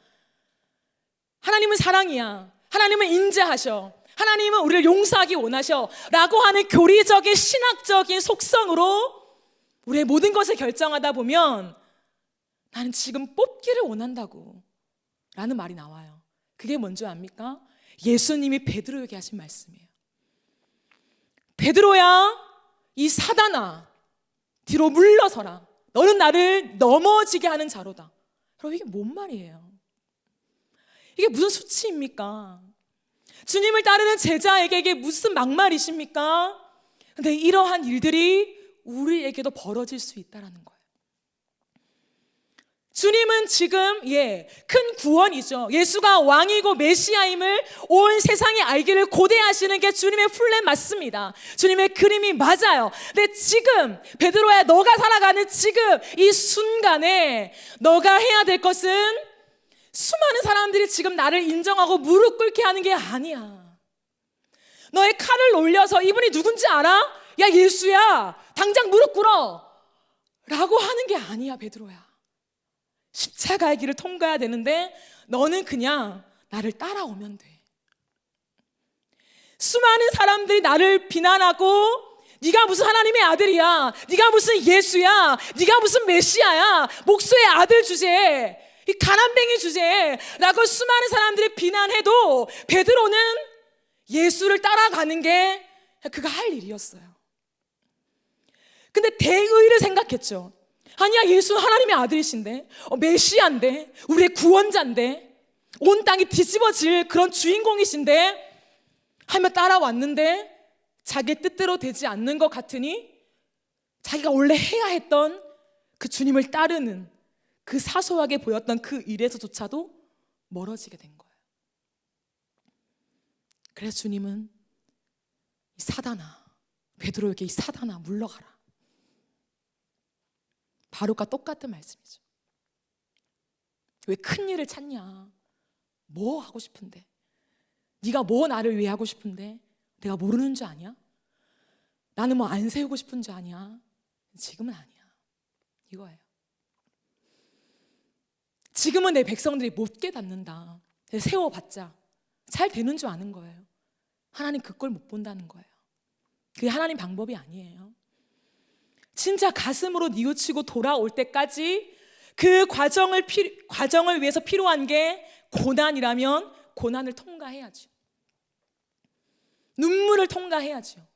하나님은 사랑이야, 하나님은 인자하셔, 하나님은 우리를 용서하기 원하셔 라고 하는 교리적인 신학적인 속성으로 우리의 모든 것을 결정하다 보면 나는 지금 뽑기를 원한다고 라는 말이 나와요. 그게 뭔지 압니까? 예수님이 베드로에게 하신 말씀이에요. 베드로야, 이 사단아, 뒤로 물러서라. 너는 나를 넘어지게 하는 자로다. 여러분, 이게 뭔 말이에요? 이게 무슨 수치입니까? 주님을 따르는 제자에게 이게 무슨 막말이십니까? 근데 이러한 일들이 우리에게도 벌어질 수 있다는 거예요. 주님은 지금 큰 구원이죠. 예수가 왕이고 메시아임을 온 세상이 알기를 고대하시는 게 주님의 플랜 맞습니다. 주님의 그림이 맞아요. 근데 지금 베드로야, 너가 살아가는 지금 이 순간에 너가 해야 될 것은 수많은 사람들이 지금 나를 인정하고 무릎 꿇게 하는 게 아니야. 너의 칼을 올려서 이분이 누군지 알아? 야, 예수야, 당장 무릎 꿇어 라고 하는 게 아니야. 베드로야, 십자가의 길을 통과해야 되는데 너는 그냥 나를 따라오면 돼. 수많은 사람들이 나를 비난하고 네가 무슨 하나님의 아들이야, 네가 무슨 예수야, 네가 무슨 메시아야, 목수의 아들 주제에, 이 가난뱅이 주제라고 수많은 사람들이 비난해도 베드로는 예수를 따라가는 게 그가 할 일이었어요. 근데 대의를 생각했죠. 아니야, 예수는 하나님의 아들이신데, 메시아인데, 우리의 구원자인데, 온 땅이 뒤집어질 그런 주인공이신데 하며 따라왔는데 자기 뜻대로 되지 않는 것 같으니 자기가 원래 해야 했던 그 주님을 따르는 그 사소하게 보였던 그 일에서조차도 멀어지게 된 거예요. 그래서 주님은 이 사단아, 베드로에게 이 사단아 물러가라. 바로가 똑같은 말씀이죠. 왜 큰 일을 찾냐? 뭐 하고 싶은데? 네가 뭐 나를 위해 하고 싶은데? 내가 모르는 줄 아냐? 나는 뭐 안 세우고 싶은 줄 아냐? 지금은 아니야. 이거예요. 지금은 내 백성들이 못 깨닫는다. 세워봤자 잘 되는 줄 아는 거예요. 하나님 그걸 못 본다는 거예요. 그게 하나님 방법이 아니에요. 진짜 가슴으로 뉘우치고 돌아올 때까지 그 과정을 위해서 필요한 게 고난이라면 고난을 통과해야죠. 눈물을 통과해야죠.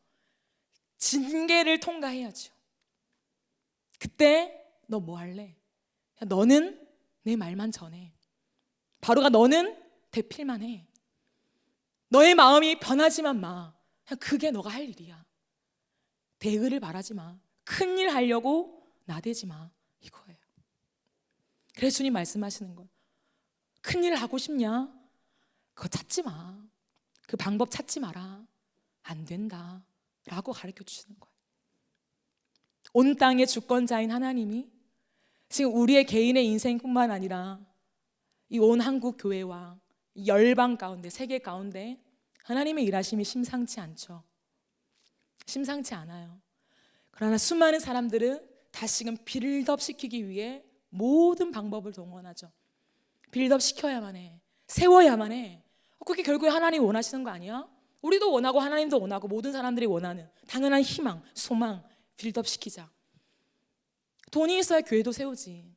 징계를 통과해야죠. 그때 너 뭐 할래? 너는 내 말만 전해. 바로가 너는 대필만 해. 너의 마음이 변하지만 마. 그냥 그게 너가 할 일이야. 대의를 바라지 마. 큰일 하려고 나대지 마. 이거예요. 그래서 주님 말씀하시는 거예요. 큰일 하고 싶냐? 그거 찾지 마. 그 방법 찾지 마라. 안 된다 라고 가르쳐 주시는 거예요. 온 땅의 주권자인 하나님이 지금 우리의 개인의 인생뿐만 아니라 이 온 한국 교회와 이 열방 가운데, 세계 가운데 하나님의 일하심이 심상치 않죠. 심상치 않아요. 그러나 수많은 사람들은 다시금 빌드업 시키기 위해 모든 방법을 동원하죠. 빌드업 시켜야만 해. 세워야만 해. 그게 결국에 하나님이 원하시는 거 아니야? 우리도 원하고 하나님도 원하고 모든 사람들이 원하는 당연한 희망, 소망 빌드업 시키자. 돈이 있어야 교회도 세우지.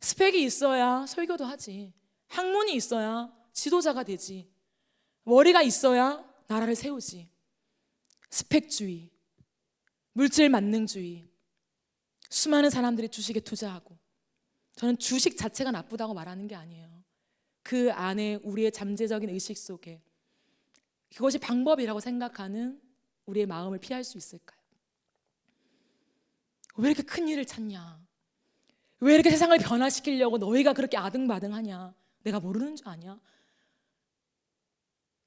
스펙이 있어야 설교도 하지. 학문이 있어야 지도자가 되지. 머리가 있어야 나라를 세우지. 스펙주의, 물질 만능주의, 수많은 사람들이 주식에 투자하고, 저는 주식 자체가 나쁘다고 말하는 게 아니에요. 그 안에 우리의 잠재적인 의식 속에 그것이 방법이라고 생각하는 우리의 마음을 피할 수 있을까요? 왜 이렇게 큰 일을 찾냐? 왜 이렇게 세상을 변화시키려고 너희가 그렇게 아등바등하냐? 내가 모르는 줄 아냐?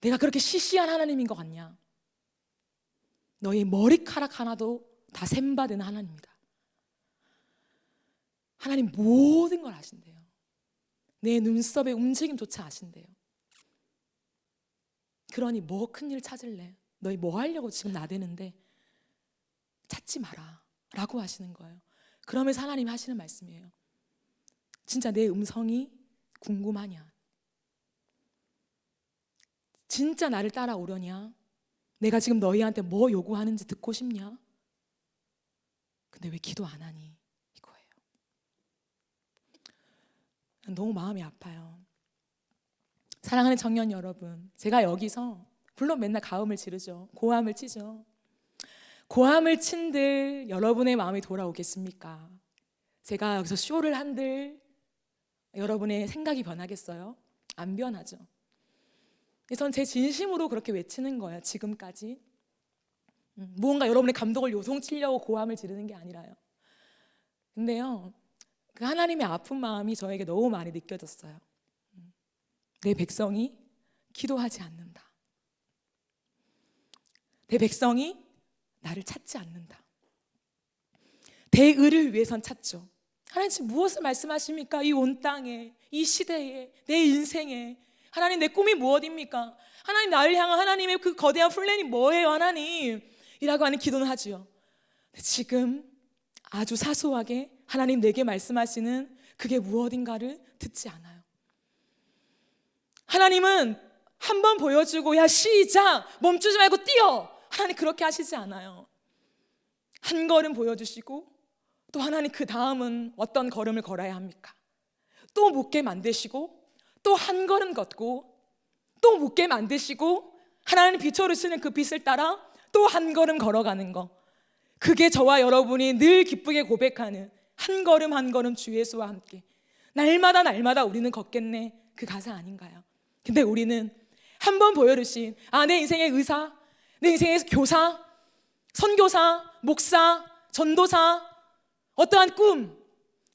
내가 그렇게 시시한 하나님인 것 같냐? 너희 머리카락 하나도 다 셈받은 하나님이다. 하나님 모든 걸 아신대요. 내 눈썹의 움직임조차 아신대요. 그러니 뭐 큰일 찾을래? 너희 뭐 하려고 지금 나대는데 찾지 마라 라고 하시는 거예요. 그러면서 하나님이 하시는 말씀이에요. 진짜 내 음성이 궁금하냐? 진짜 나를 따라오려냐? 내가 지금 너희한테 뭐 요구하는지 듣고 싶냐? 근데 왜 기도 안 하니? 이거예요. 너무 마음이 아파요. 사랑하는 청년 여러분, 제가 여기서 물론 맨날 가음을 지르죠. 고함을 치죠. 고함을 친들 여러분의 마음이 돌아오겠습니까? 제가 여기서 쇼를 한들 여러분의 생각이 변하겠어요? 안 변하죠. 전 제 진심으로 그렇게 외치는 거예요. 지금까지 무언가 여러분의 감동을 요동치려고 고함을 지르는 게 아니라요. 근데요, 그 하나님의 아픈 마음이 저에게 너무 많이 느껴졌어요. 내 백성이 기도하지 않는다. 내 백성이 나를 찾지 않는다. 대의를 위해선 찾죠. 하나님 지금 무엇을 말씀하십니까? 이 온 땅에, 이 시대에, 내 인생에 하나님 내 꿈이 무엇입니까? 하나님 나를 향한 하나님의 그 거대한 플랜이 뭐예요 하나님? 이라고 하는 기도는 하지요. 지금 아주 사소하게 하나님 내게 말씀하시는 그게 무엇인가를 듣지 않아요. 하나님은 한 번 보여주고 야 시작! 멈추지 말고 뛰어! 하나님 그렇게 하시지 않아요. 한 걸음 보여주시고 또 하나님 그 다음은 어떤 걸음을 걸어야 합니까? 또 묻게 만드시고 또 한 걸음 걷고 또 묻게 만드시고 하나님 비춰주시는 그 빛을 따라 또 한 걸음 걸어가는 거, 그게 저와 여러분이 늘 기쁘게 고백하는 한 걸음 한 걸음 주 예수와 함께 날마다 날마다 우리는 걷겠네, 그 가사 아닌가요? 근데 우리는 한 번 보여주신 내 인생의 의사, 내 인생의 교사, 선교사, 목사, 전도사, 어떠한 꿈,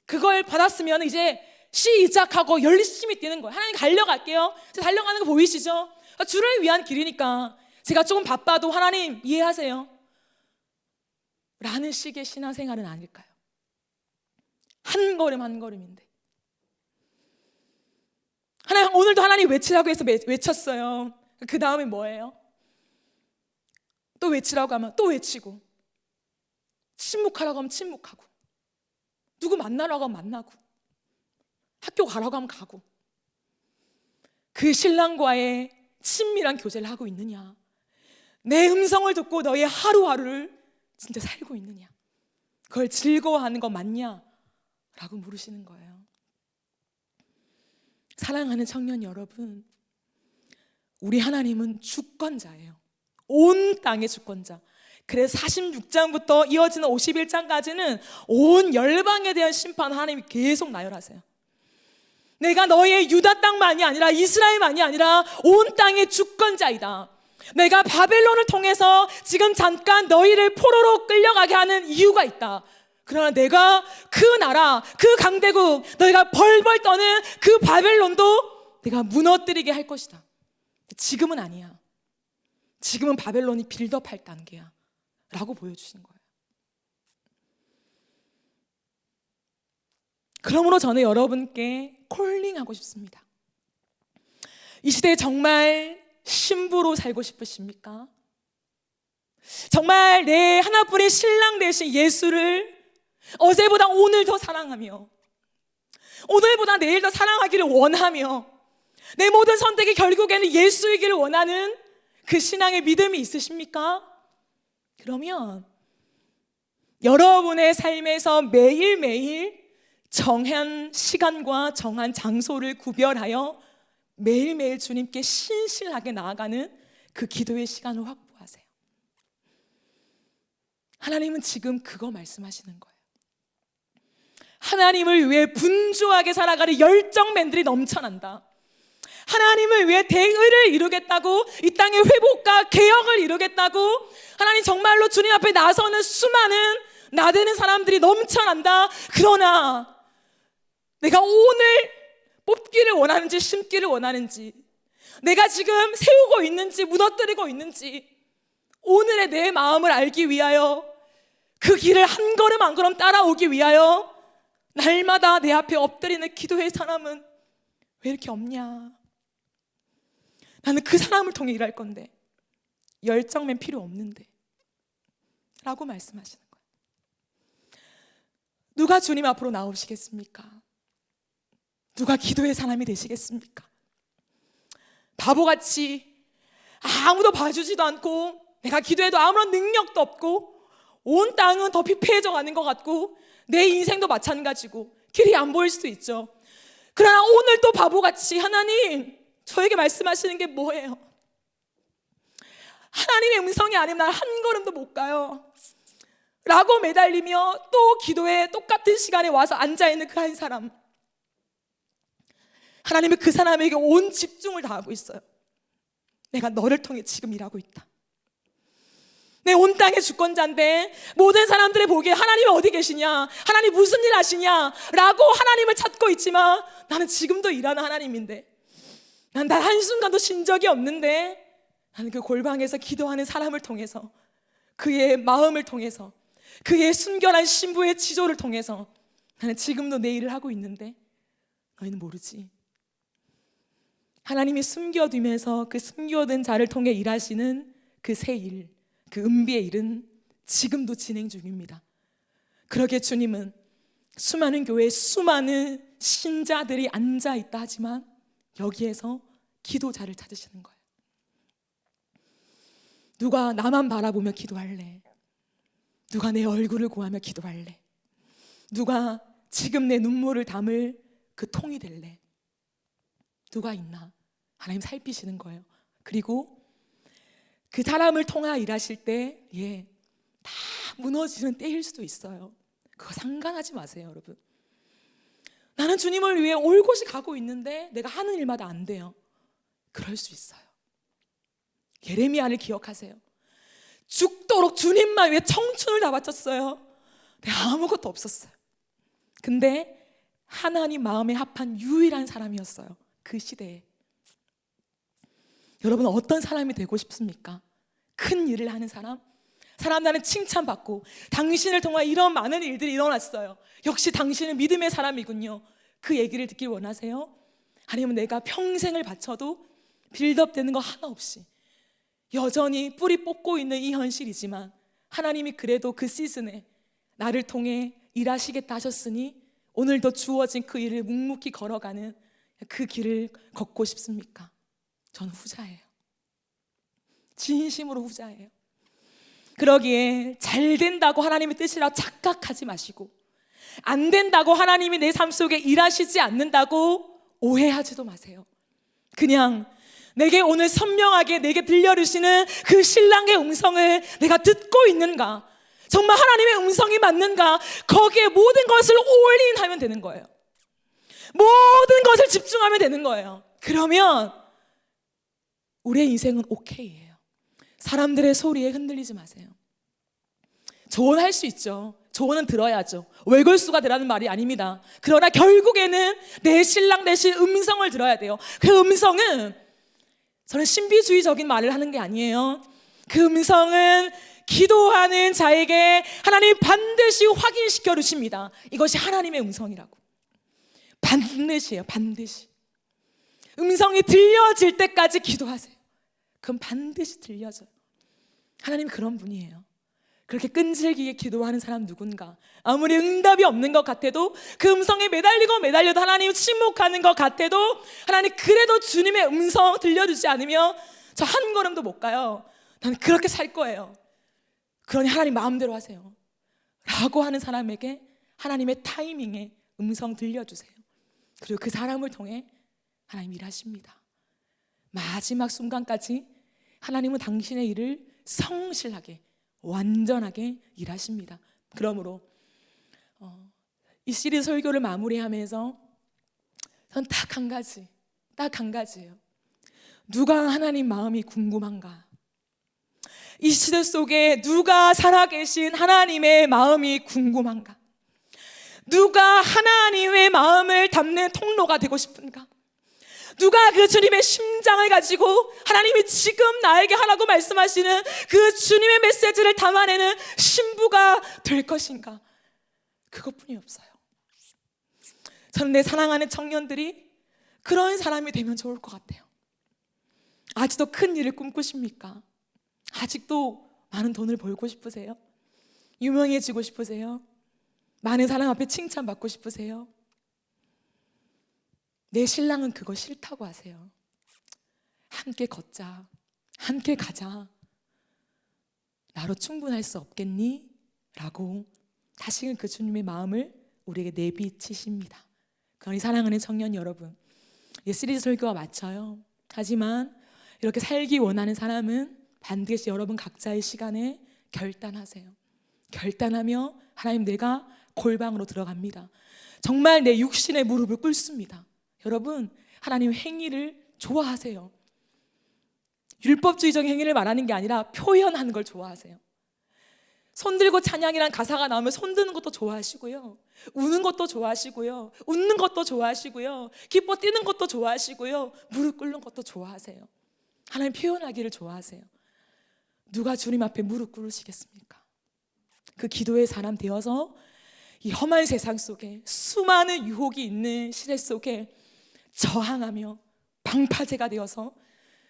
그걸 받았으면 이제 시작하고 열심히 뛰는 거예요. 하나님 달려갈게요. 달려가는 거 보이시죠? 주를 위한 길이니까 제가 조금 바빠도 하나님 이해하세요 라는 식의 신앙생활은 아닐까요? 한 걸음 한 걸음인데 하나님 오늘도 하나님 외치라고 해서 외쳤어요. 그 다음에 뭐예요? 또 외치라고 하면 또 외치고, 침묵하라고 하면 침묵하고, 누구 만나라고 하면 만나고, 학교 가라고 하면 가고. 그 신랑과의 친밀한 교제를 하고 있느냐? 내 음성을 듣고 너의 하루하루를 진짜 살고 있느냐? 그걸 즐거워하는 거 맞냐? 라고 물으시는 거예요. 사랑하는 청년 여러분, 우리 하나님은 주권자예요. 온 땅의 주권자. 그래서 46장부터 이어지는 51장까지는 온 열방에 대한 심판 하나님이 계속 나열하세요. 내가 너의 유다 땅만이 아니라 이스라엘만이 아니라 온 땅의 주권자이다. 내가 바벨론을 통해서 지금 잠깐 너희를 포로로 끌려가게 하는 이유가 있다. 그러나 내가 그 나라, 그 강대국, 너희가 벌벌 떠는 그 바벨론도 내가 무너뜨리게 할 것이다. 지금은 아니야. 지금은 바벨론이 빌드업할 단계야 라고 보여주신 거예요. 그러므로 저는 여러분께 콜링하고 싶습니다. 이 시대에 정말 신부로 살고 싶으십니까? 정말 내 하나뿐인 신랑 되신 예수를 어제보다 오늘 더 사랑하며 오늘보다 내일 더 사랑하기를 원하며 내 모든 선택이 결국에는 예수이기를 원하는 그 신앙의 믿음이 있으십니까? 그러면 여러분의 삶에서 매일매일 정한 시간과 정한 장소를 구별하여 매일매일 주님께 신실하게 나아가는 그 기도의 시간을 확보하세요. 하나님은 지금 그거 말씀하시는 거예요. 하나님을 위해 분주하게 살아가는 열정맨들이 넘쳐난다. 하나님을 위해 대의를 이루겠다고, 이 땅의 회복과 개혁을 이루겠다고 하나님 정말로 주님 앞에 나서는 수많은 나대는 사람들이 넘쳐난다. 그러나 내가 오늘 뽑기를 원하는지 심기를 원하는지, 내가 지금 세우고 있는지 무너뜨리고 있는지, 오늘의 내 마음을 알기 위하여 그 길을 한 걸음 한 걸음 따라오기 위하여 날마다 내 앞에 엎드리는 기도의 사람은 왜 이렇게 없냐? 나는 그 사람을 통해 일할 건데 열정맨 필요 없는데 라고 말씀하시는 거예요. 누가 주님 앞으로 나오시겠습니까? 누가 기도의 사람이 되시겠습니까? 바보같이 아무도 봐주지도 않고 내가 기도해도 아무런 능력도 없고 온 땅은 더 피폐해져 가는 것 같고 내 인생도 마찬가지고 길이 안 보일 수도 있죠. 그러나 오늘 또 바보같이 하나님 저에게 말씀하시는 게 뭐예요? 하나님의 음성이 아니면 난 한 걸음도 못 가요 라고 매달리며 또 기도에 똑같은 시간에 와서 앉아있는 그 한 사람, 하나님은 그 사람에게 온 집중을 다하고 있어요. 내가 너를 통해 지금 일하고 있다. 내 온 땅의 주권자인데 모든 사람들의 보기에 하나님이 어디 계시냐, 하나님 무슨 일 하시냐 라고 하나님을 찾고 있지만 나는 지금도 일하는 하나님인데, 난 단 한순간도 쉰 적이 없는데 나는 그 골방에서 기도하는 사람을 통해서, 그의 마음을 통해서, 그의 순결한 신부의 지조를 통해서 나는 지금도 내 일을 하고 있는데 너희는 모르지. 하나님이 숨겨두면서 그 숨겨둔 자를 통해 일하시는 그 새 일, 그 은비의 일은 지금도 진행 중입니다. 그러기에 주님은 수많은 교회에 수많은 신자들이 앉아있다 하지만 여기에서 기도자를 찾으시는 거예요. 누가 나만 바라보며 기도할래? 누가 내 얼굴을 구하며 기도할래? 누가 지금 내 눈물을 담을 그 통이 될래? 누가 있나? 하나님 살피시는 거예요. 그리고 그 사람을 통하 일하실 때 다 무너지는 때일 수도 있어요. 그거 상관하지 마세요, 여러분. 나는 주님을 위해 올곧이 가고 있는데 내가 하는 일마다 안 돼요. 그럴 수 있어요. 예레미야를 기억하세요. 죽도록 주님만 위해 청춘을 다 바쳤어요. 내가 아무것도 없었어요. 근데 하나님 마음에 합한 유일한 사람이었어요. 그 시대에. 여러분 어떤 사람이 되고 싶습니까? 큰 일을 하는 사람? 사람들은 칭찬받고 당신을 통해 이런 많은 일들이 일어났어요. 역시 당신은 믿음의 사람이군요. 그 얘기를 듣길 원하세요? 아니면 내가 평생을 바쳐도 빌드업 되는 거 하나 없이 여전히 뿌리 뽑고 있는 이 현실이지만 하나님이 그래도 그 시즌에 나를 통해 일하시겠다 하셨으니 오늘도 주어진 그 일을 묵묵히 걸어가는 그 길을 걷고 싶습니까? 저는 후자예요. 진심으로 후자예요. 그러기에 잘 된다고 하나님의 뜻이라고 착각하지 마시고, 안 된다고 하나님이 내 삶 속에 일하시지 않는다고 오해하지도 마세요. 그냥 내게 오늘 선명하게 내게 들려주시는 그 신랑의 음성을 내가 듣고 있는가, 정말 하나님의 음성이 맞는가, 거기에 모든 것을 올인하면 되는 거예요. 모든 것을 집중하면 되는 거예요. 그러면 우리의 인생은 오케이예요. 사람들의 소리에 흔들리지 마세요. 조언할 수 있죠. 조언은 들어야죠. 외골수가 되라는 말이 아닙니다. 그러나 결국에는 내 신랑 대신 음성을 들어야 돼요. 그 음성은, 저는 신비주의적인 말을 하는 게 아니에요. 그 음성은 기도하는 자에게 하나님 반드시 확인시켜 주십니다. 이것이 하나님의 음성이라고. 반드시예요. 반드시. 음성이 들려질 때까지 기도하세요. 그럼 반드시 들려져요. 하나님 그런 분이에요. 그렇게 끈질기게 기도하는 사람 누군가, 아무리 응답이 없는 것 같아도, 그 음성에 매달려도 하나님 침묵하는 것 같아도, 하나님 그래도 주님의 음성 들려주지 않으면 저 한 걸음도 못 가요. 나는 그렇게 살 거예요. 그러니 하나님 마음대로 하세요 라고 하는 사람에게 하나님의 타이밍에 음성 들려주세요. 그리고 그 사람을 통해 하나님 일하십니다. 마지막 순간까지 하나님은 당신의 일을 성실하게, 완전하게 일하십니다. 그러므로 이 시리즈 설교를 마무리하면서 전 딱 한 가지예요. 누가 하나님 마음이 궁금한가? 이 시대 속에 누가 살아계신 하나님의 마음이 궁금한가? 누가 하나님의 마음을 담는 통로가 되고 싶은가? 누가 그 주님의 심장을 가지고 하나님이 지금 나에게 하라고 말씀하시는 그 주님의 메시지를 담아내는 신부가 될 것인가? 그것뿐이 없어요. 저는 내 사랑하는 청년들이 그런 사람이 되면 좋을 것 같아요. 아직도 큰 일을 꿈꾸십니까? 아직도 많은 돈을 벌고 싶으세요? 유명해지고 싶으세요? 많은 사람 앞에 칭찬받고 싶으세요? 내 신랑은 그거 싫다고 하세요. 함께 걷자, 함께 가자, 나로 충분할 수 없겠니? 라고 다시금 그 주님의 마음을 우리에게 내비치십니다. 그러니 사랑하는 청년 여러분, 이 시리즈 설교가 맞춰요. 하지만 이렇게 살기 원하는 사람은 반드시 여러분 각자의 시간에 결단하세요. 결단하며 하나님, 내가 골방으로 들어갑니다. 정말 내 육신의 무릎을 꿇습니다. 여러분, 하나님 행위를 좋아하세요. 율법주의적인 행위를 말하는 게 아니라 표현하는 걸 좋아하세요. 손들고 찬양이란 가사가 나오면 손드는 것도 좋아하시고요, 우는 것도 좋아하시고요, 웃는 것도 좋아하시고요, 기뻐 뛰는 것도 좋아하시고요, 무릎 꿇는 것도 좋아하세요. 하나님 표현하기를 좋아하세요. 누가 주님 앞에 무릎 꿇으시겠습니까? 그 기도의 사람 되어서 이 험한 세상 속에, 수많은 유혹이 있는 시대 속에 저항하며 방파제가 되어서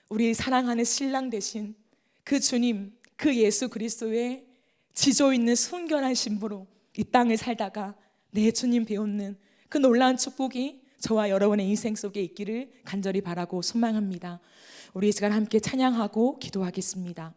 우리 사랑하는 신랑 되신 그 주님, 그 예수 그리스도의 지조 있는 순결한 신부로 이 땅을 살다가 내 주님 배우는 그 놀라운 축복이 저와 여러분의 인생 속에 있기를 간절히 바라고 소망합니다. 우리 이 시간 함께 찬양하고 기도하겠습니다.